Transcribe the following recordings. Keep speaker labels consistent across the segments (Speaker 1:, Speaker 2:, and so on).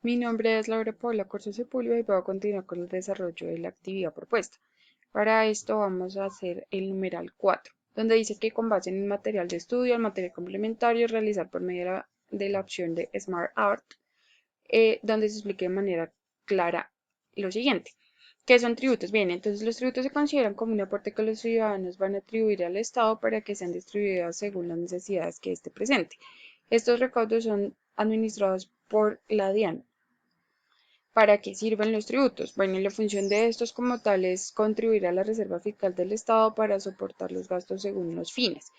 Speaker 1: Mi nombre es Laura Paula Corso Sepúlveda y voy a continuar con el desarrollo de la actividad propuesta. Para esto vamos a hacer el numeral 4, donde dice que con base en el material de estudio, el material complementario, realizar por medio de la opción de Smart Art, donde se explique de manera clara lo siguiente. ¿Qué son tributos? Bien, entonces los tributos se consideran como un aporte que los ciudadanos van a atribuir al Estado para que sean distribuidos según las necesidades que éste presente. Estos recaudos son administrados por la DIAN. ¿Para qué sirven los tributos? Bueno, la función de estos como tal es contribuir a la reserva fiscal del Estado para soportar los gastos según los fines.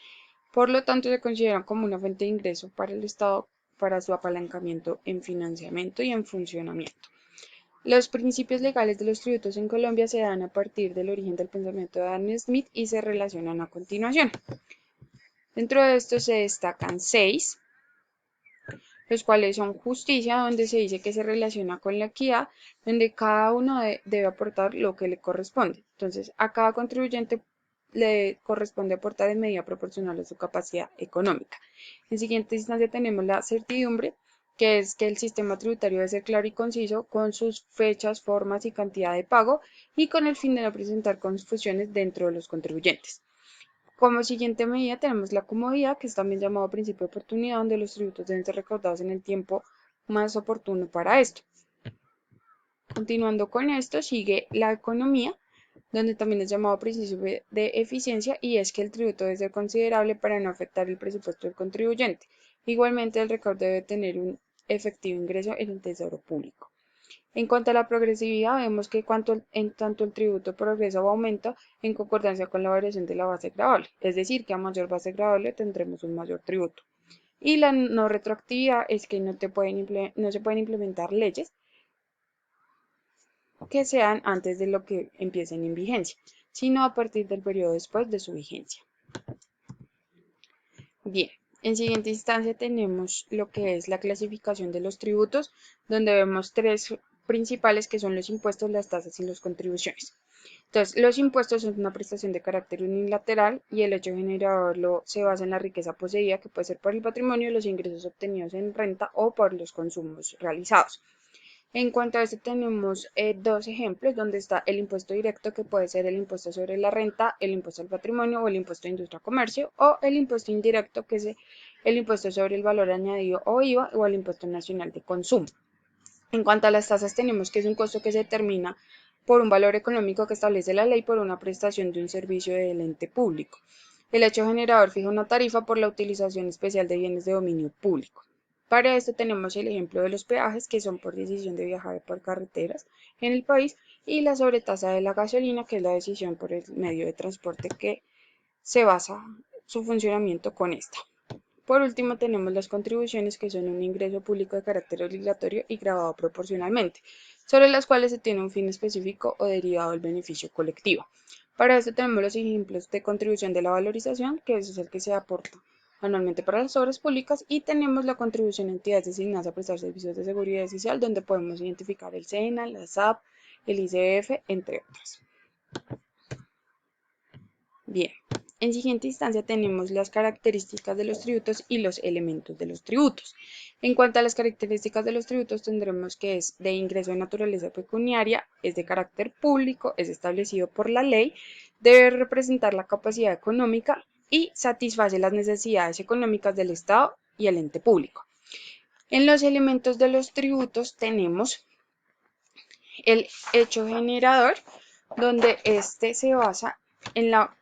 Speaker 1: Por lo tanto, se consideran como una fuente de ingreso para el Estado para su apalancamiento en financiamiento y en funcionamiento. Los principios legales de los tributos en Colombia se dan a partir del origen del pensamiento de Adam Smith y se relacionan a continuación. Dentro de estos se destacan 6, los cuales son justicia, donde se dice que se relaciona con la equidad, donde cada uno debe aportar lo que le corresponde. Entonces, a cada contribuyente le corresponde aportar en medida proporcional a su capacidad económica. En siguiente instancia tenemos la certidumbre, que es que el sistema tributario debe ser claro y conciso con sus fechas, formas y cantidad de pago y con el fin de no presentar confusiones dentro de los contribuyentes. Como siguiente medida tenemos la comodidad, que es también llamado principio de oportunidad, donde los tributos deben ser recaudados en el tiempo más oportuno para esto. Continuando con esto, sigue la economía, donde también es llamado principio de eficiencia, y es que el tributo debe ser considerable para no afectar el presupuesto del contribuyente. Igualmente, el recaudo debe tener un efectivo ingreso en el tesoro público. En cuanto a la progresividad, vemos que en tanto el tributo progresa o aumenta en concordancia con la variación de la base gravable, es decir, que a mayor base gravable tendremos un mayor tributo. Y la no retroactividad es que no se pueden implementar leyes que sean antes de lo que empiecen en vigencia, sino a partir del periodo después de su vigencia. Bien, en siguiente instancia tenemos lo que es la clasificación de los tributos, donde vemos tres principales que son los impuestos, las tasas y las contribuciones. Entonces, los impuestos son una prestación de carácter unilateral y el hecho generador se basa en la riqueza poseída, que puede ser por el patrimonio, los ingresos obtenidos en renta o por los consumos realizados. En cuanto a esto tenemos dos ejemplos donde está el impuesto directo, que puede ser el impuesto sobre la renta, el impuesto al patrimonio o el impuesto a industria comercio, o el impuesto indirecto, que es el impuesto sobre el valor añadido o IVA, o el impuesto nacional de consumo. En cuanto a las tasas tenemos que es un costo que se determina por un valor económico que establece la ley por una prestación de un servicio del ente público. El hecho generador fija una tarifa por la utilización especial de bienes de dominio público. Para esto tenemos el ejemplo de los peajes, que son por decisión de viajar por carreteras en el país, y la sobretasa de la gasolina, que es la decisión por el medio de transporte que se basa su funcionamiento con esta. Por último, tenemos las contribuciones, que son un ingreso público de carácter obligatorio y grabado proporcionalmente, sobre las cuales se tiene un fin específico o derivado del beneficio colectivo. Para esto tenemos los ejemplos de contribución de la valorización, que es el que se aporta anualmente para las obras públicas, y tenemos la contribución a entidades designadas a prestar servicios de seguridad social, donde podemos identificar el SENA, la SAP, el ICF, entre otras. Bien, en siguiente instancia tenemos las características de los tributos y los elementos de los tributos. En cuanto a las características de los tributos, tendremos que es de ingreso de naturaleza pecuniaria, es de carácter público, es establecido por la ley, debe representar la capacidad económica y satisface las necesidades económicas del Estado y el ente público. En los elementos de los tributos tenemos el hecho generador, donde este se basa en la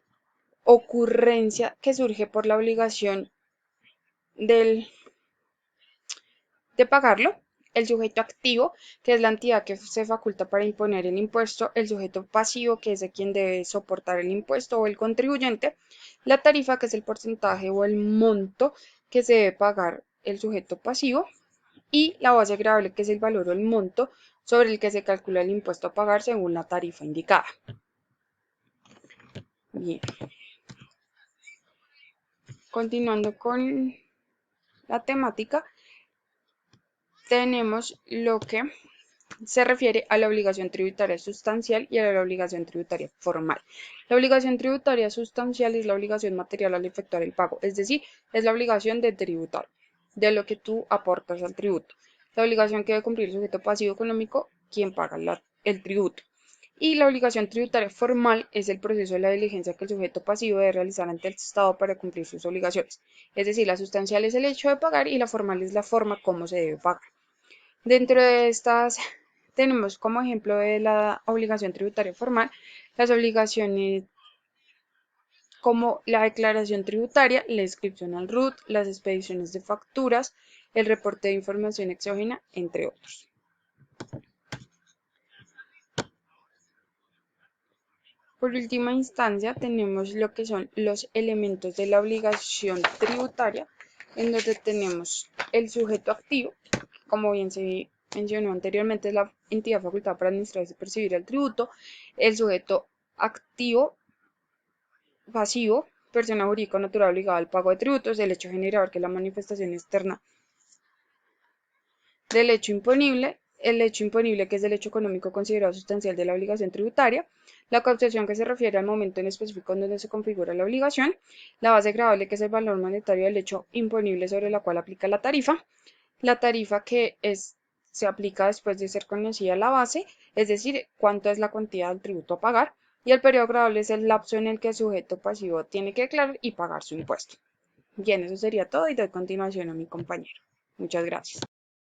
Speaker 1: ocurrencia que surge por la obligación de pagarlo, el sujeto activo, que es la entidad que se faculta para imponer el impuesto, el sujeto pasivo, que es de quien debe soportar el impuesto o el contribuyente, la tarifa, que es el porcentaje o el monto que se debe pagar el sujeto pasivo, y la base gravable, que es el valor o el monto sobre el que se calcula el impuesto a pagar según la tarifa indicada. Bien, continuando con la temática, tenemos lo que se refiere a la obligación tributaria sustancial y a la obligación tributaria formal. La obligación tributaria sustancial es la obligación material al efectuar el pago, es decir, es la obligación de tributar, de lo que tú aportas al tributo. la obligación que debe cumplir el sujeto pasivo económico, quien paga el tributo. Y la obligación tributaria formal es el proceso de la diligencia que el sujeto pasivo debe realizar ante el Estado para cumplir sus obligaciones. Es decir, la sustancial es el hecho de pagar y la formal es la forma como se debe pagar. Dentro de estas tenemos como ejemplo de la obligación tributaria formal las obligaciones como la declaración tributaria, la inscripción al RUT, las expediciones de facturas, el reporte de información exógena, entre otros. Por última instancia, tenemos lo que son los elementos de la obligación tributaria, en donde tenemos el sujeto activo, que como bien se mencionó anteriormente, es la entidad facultada para administrar y percibir el tributo, el sujeto activo pasivo, persona jurídica o natural obligada al pago de tributos, el hecho generador, que es la manifestación externa del hecho imponible, el hecho imponible, que es el hecho económico considerado sustancial de la obligación tributaria, la concesión, que se refiere al momento en específico en donde se configura la obligación, la base gravable, que es el valor monetario del hecho imponible sobre la cual aplica la tarifa que se aplica después de ser conocida la base, es decir, cuánto es la cantidad del tributo a pagar, y el periodo gravable es el lapso en el que el sujeto pasivo tiene que declarar y pagar su impuesto. Bien, eso sería todo y doy continuación a mi compañero. Muchas gracias.